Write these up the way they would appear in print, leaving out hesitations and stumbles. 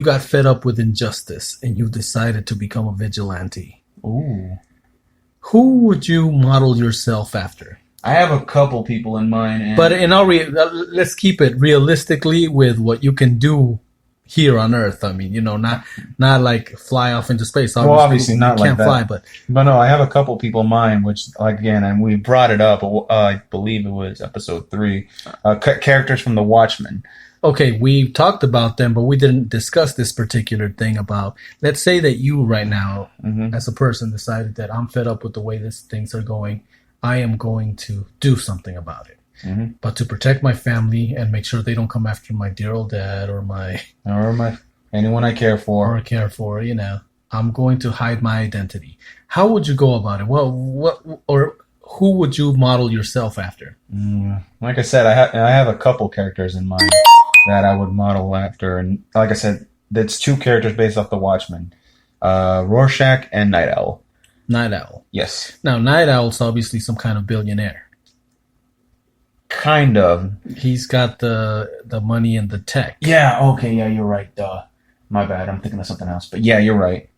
got fed up with injustice and you decided to become a vigilante, Ooh. who would you model yourself after? I have a couple people in mind. But let's keep it realistically with what you can do here on Earth. I mean, not like fly off into space. Obviously not like that. Fly, but no, I have a couple people in mind, which again, and we brought it up. I believe it was episode 3. Characters from The Watchmen. Okay, we talked about them, but we didn't discuss this particular thing about. Let's say that you right now, as a person, decided that I'm fed up with the way things are going. I am going to do something about it. But to protect my family and make sure they don't come after my dear old dad or anyone I care for. I'm going to hide my identity. How would you go about it? Well, who would you model yourself after? Like I said, I have a couple characters in mind that I would model after, and like I said, that's 2 characters based off The Watchmen, Rorschach and Night Owl. Night Owl. Yes. Now, Night Owl's obviously some kind of billionaire. Kind of. He's got the money and the tech. Yeah, okay, yeah, you're right. My bad, I'm thinking of something else. But yeah, you're right.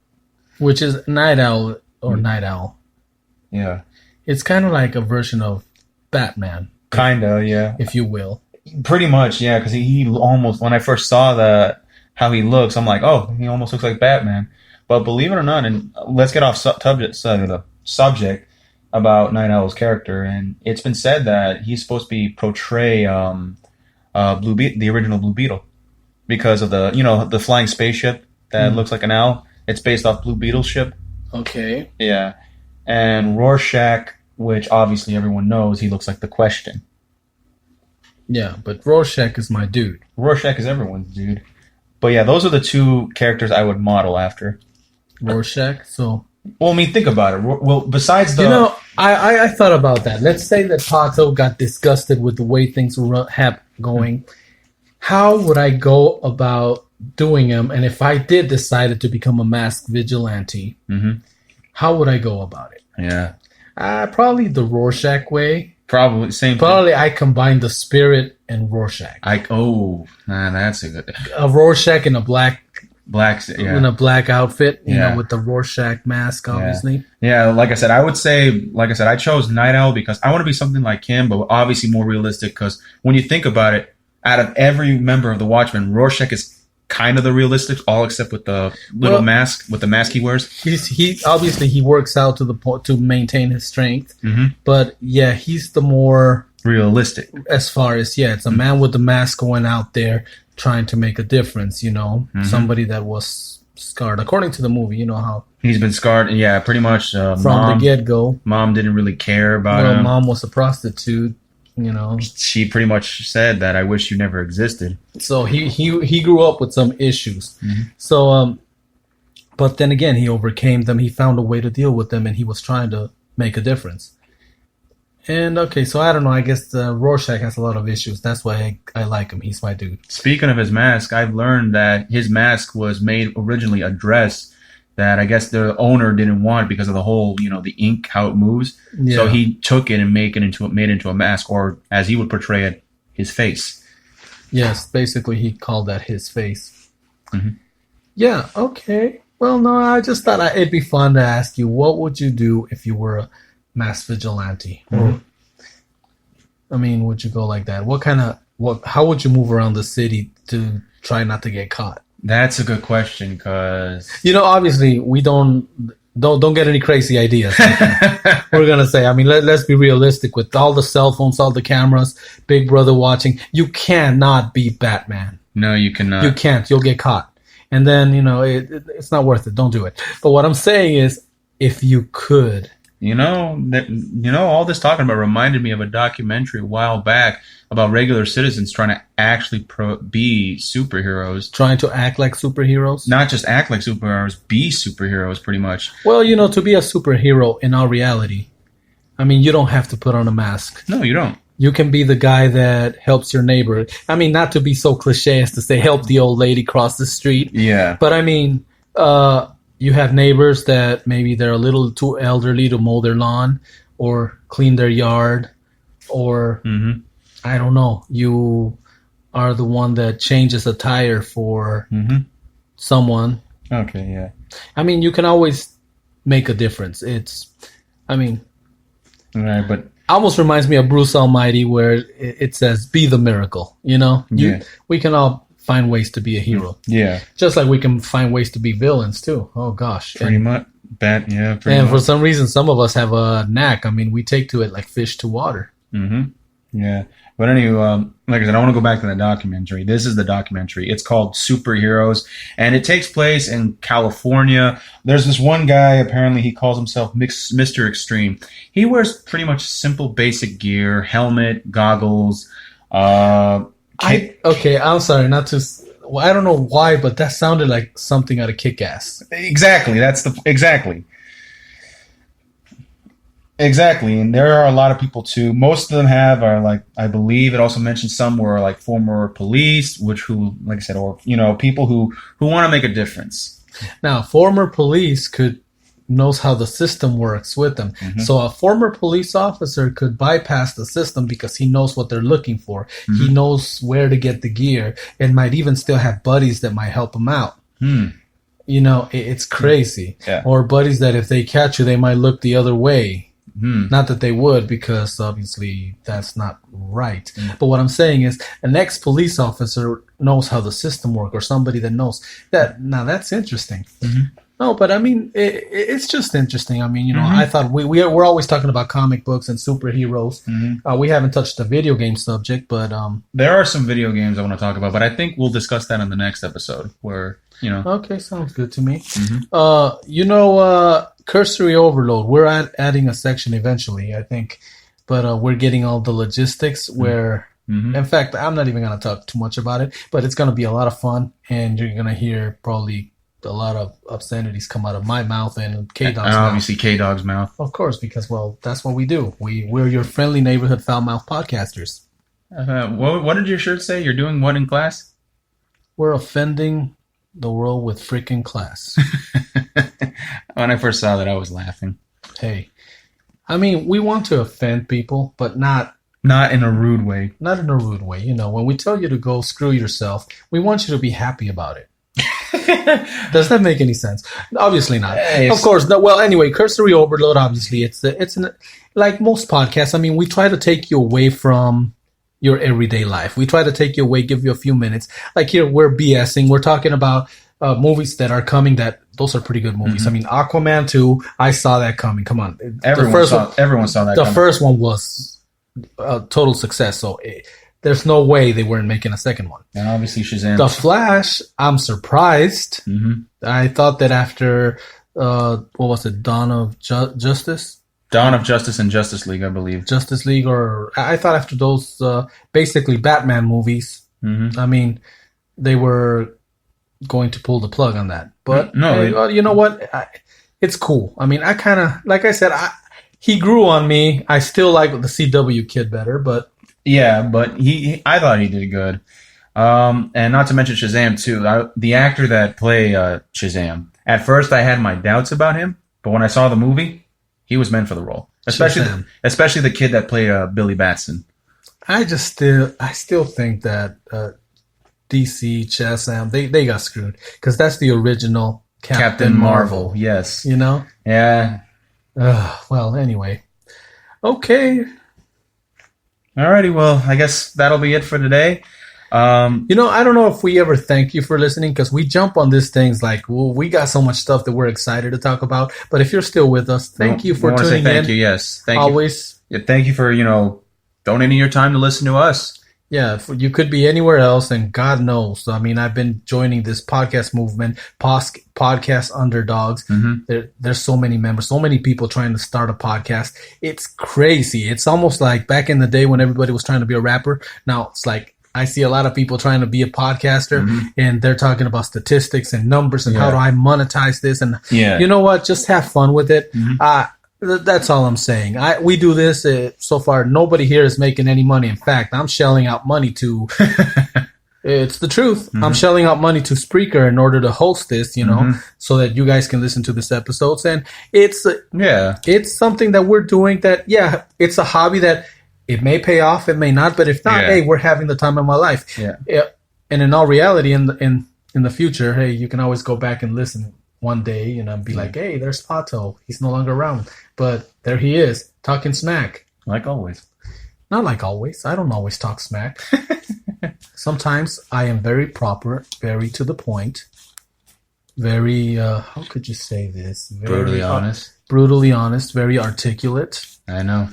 Which is Night Owl or Night Owl. Yeah. It's kind of like a version of Batman. Kind of, yeah. If you will. Pretty much, yeah, because he almost, when I first saw how he looks, I'm like, oh, he almost looks like Batman. But believe it or not, and let's get off the subject about Night Owl's character, and it's been said that he's supposed to portray the original Blue Beetle because of the flying spaceship that looks like an owl. It's based off Blue Beetle's ship. Okay. Yeah, and Rorschach, which obviously everyone knows, he looks like the Question. Yeah, but Rorschach is my dude. Rorschach is everyone's dude. But yeah, those are the 2 characters I would model after. Rorschach, so... Well, I mean, think about it. Well, besides the... I thought about that. Let's say that Pato got disgusted with the way things were going. How would I go about doing them? And if I did decide to become a masked vigilante, how would I go about it? Yeah. Probably the Rorschach way. Probably same. Probably I combine the Spirit and Rorschach. That's a good... A Rorschach in a black in a black outfit, with the Rorschach mask, obviously. Yeah, like I said, I chose Night Owl because I want to be something like him, but obviously more realistic. Because when you think about it, out of every member of the Watchmen, Rorschach is kind of the realistic, all except with the little mask, with the mask he wears. He obviously he works out to the point to maintain his strength, but yeah, he's the more realistic as far as it's a man with the mask going out there trying to make a difference, somebody that was scarred according to the movie, how he's been scarred, pretty much from the get-go. Mom didn't really care about him. Mom was a prostitute, she pretty much said that I wish you never existed. So he grew up with some issues. So but then again, he overcame them. He found a way to deal with them, and he was trying to make a difference. And okay, so I don't know. I guess Rorschach has a lot of issues. That's why I like him. He's my dude. Speaking of his mask, I've learned that his mask was made originally a dress that I guess the owner didn't want because of the whole, the ink, how it moves. Yeah. So he took it and made it into a mask, or as he would portray it, his face. Yes, basically he called that his face. Yeah, okay. Well, no, I just thought it'd be fun to ask you, what would you do if you were a masked vigilante? I mean, would you go like that? How would you move around the city to try not to get caught? That's a good question, because obviously we don't get any crazy ideas. We're gonna say, I mean, let's be realistic. With all the cell phones, all the cameras, Big Brother watching, you cannot be Batman. No, you cannot. You can't. You'll get caught, and then it's not worth it. Don't do it. But what I'm saying is, if you could. All this talking about reminded me of a documentary a while back about regular citizens trying to actually be superheroes. Trying to act like superheroes? Not just act like superheroes, be superheroes, pretty much. Well, to be a superhero in our reality, I mean, you don't have to put on a mask. No, you don't. You can be the guy that helps your neighbor. I mean, not to be so cliche as to say help the old lady cross the street. Yeah. But I mean, you have neighbors that maybe they're a little too elderly to mow their lawn or clean their yard, or I don't know, you are the one that changes a tire for someone. Okay, yeah. I mean, you can always make a difference. I mean, Right, but almost reminds me of Bruce Almighty, where it says, "Be the miracle." You know, we can all find ways to be a hero. Yeah, just like we can find ways to be villains too. Oh gosh, pretty much. And much. for some reason, some of us have a knack. I mean, we take to it like fish to water. Mm-hmm. Yeah. But anyway, like I said, I want to go back to the documentary. This is the documentary. It's called Superheroes, and it takes place in California. There's this one guy, apparently he calls himself Mr. Extreme. He wears pretty much simple, basic gear, helmet, goggles. I'm sorry, not to... Well, I don't know why, but that sounded like something out of Kick-Ass. Exactly. Exactly, and there are a lot of people too. Most of them are like, I believe it also mentions some were like former police, who, like I said, or people who want to make a difference. Now, former police knows how the system works with them. Mm-hmm. So a former police officer could bypass the system because he knows what they're looking for. Mm-hmm. He knows where to get the gear, and might even still have buddies that might help him out. It's crazy. Yeah. Or buddies that if they catch you, they might look the other way. Not that they would, because obviously that's not right. But what I'm saying is an ex-police officer knows how the system works, or somebody that knows that. Now that's interesting. No, but I mean, it's just interesting. I mean, I thought we're always talking about comic books and superheroes. We haven't touched the video game subject, but there are some video games I want to talk about, but I think we'll discuss that in the next episode. Okay, sounds good to me. Cursory overload. We're adding a section eventually, I think, but we're getting all the logistics where. In fact, I'm not even going to talk too much about it, but it's going to be a lot of fun, and you're going to hear probably a lot of obscenities come out of my mouth and K-Dog's mouth. And obviously K-Dog's mouth. Of course, because, well, that's what we do. We're your friendly neighborhood foul-mouth podcasters. What did your shirt say? You're doing what in class? We're offending the world with freaking class. When I first saw that, I was laughing. Hey, I mean, we want to offend people, but not in a rude way. Not in a rude way. When we tell you to go screw yourself, we want you to be happy about it. Does that make any sense? Obviously not. Of course. No, well, anyway, cursory overload. Obviously, it's like most podcasts. I mean, we try to take you away from your everyday life. We try to take you away, give you a few minutes. Like here, we're BSing. We're talking about movies that are coming. Those are pretty good movies. I mean, Aquaman 2. I saw that coming. Come on, everyone saw that. The first one was a total success. So. There's no way they weren't making a second one. And obviously Shazam. The Flash, I'm surprised. I thought that after, what was it, Dawn of Justice? Dawn of Justice and Justice League, I believe. Justice League, or I thought after those basically Batman movies, I mean, they were going to pull the plug on that. But no, you know what? It's cool. I mean, I kind of, like I said, he grew on me. I still like the CW kid better, but... Yeah, but I thought he did good. And not to mention Shazam, too. The actor that played Shazam, at first I had my doubts about him, but when I saw the movie, he was meant for the role. Especially the kid that played Billy Batson. I still think that DC, Shazam, they got screwed. Because that's the original Captain Marvel. Yes. Yeah. Well, anyway. Okay. Alrighty, well, I guess that'll be it for today. I don't know if we ever thank you for listening, because we jump on these things like, well, we got so much stuff that we're excited to talk about. But if you're still with us, thank you for tuning in. Thank you, yes. Thank Always. you. Thank you for, donating your time to listen to us. Yeah, you could be anywhere else, and God knows. I mean, I've been joining this podcast movement, podcast underdogs. There's so many members, so many people trying to start a podcast. It's crazy. It's almost like back in the day when everybody was trying to be a rapper. Now it's like I see a lot of people trying to be a podcaster, and they're talking about statistics and numbers and how do I monetize this. And you know what? Just have fun with it. That's all I'm saying. We do this. So far, nobody here is making any money. In fact, I'm shelling out money to... It's the truth. I'm shelling out money to Spreaker in order to host this, so that you guys can listen to this episodes. And it's something that we're doing that, it's a hobby that it may pay off, it may not. But if not, hey, we're having the time of my life. Yeah. And in all reality, in in the future, hey, you can always go back and listen one day and be like, hey, there's Pato. He's no longer around. But there he is, talking smack. Like always. Not like always. I don't always talk smack. Sometimes I am very proper, very to the point, very, how could you say this? Very, Brutally honest. Brutally honest, very articulate. I know.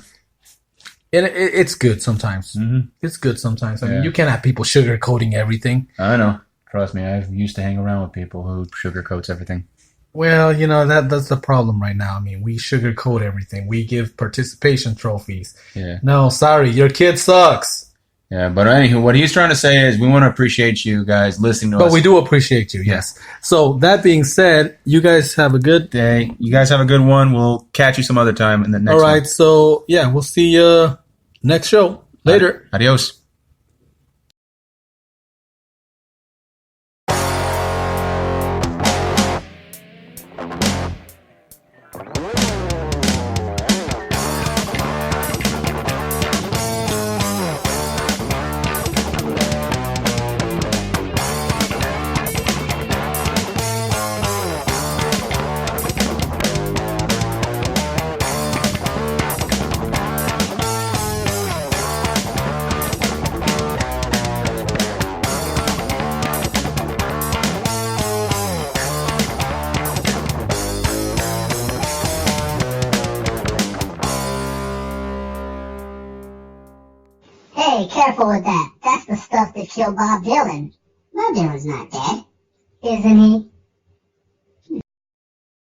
And it's good sometimes. Mm-hmm. It's good sometimes. I mean, you can't have people sugarcoating everything. I know. Trust me, I used to hang around with people who sugarcoats everything. Well, that's the problem right now. I mean, we sugarcoat everything. We give participation trophies. Yeah. No, sorry, your kid sucks. Yeah, but anywho, what he's trying to say is we want to appreciate you guys listening to us. But we do appreciate you, yes. So, that being said, you guys have a good day. You guys have a good one. We'll catch you some other time in the next one. All right, so, yeah, we'll see you next show. Later. Adios. Hey, careful with that. That's the stuff that killed Bob Dylan. Bob Dylan's not dead. Isn't he?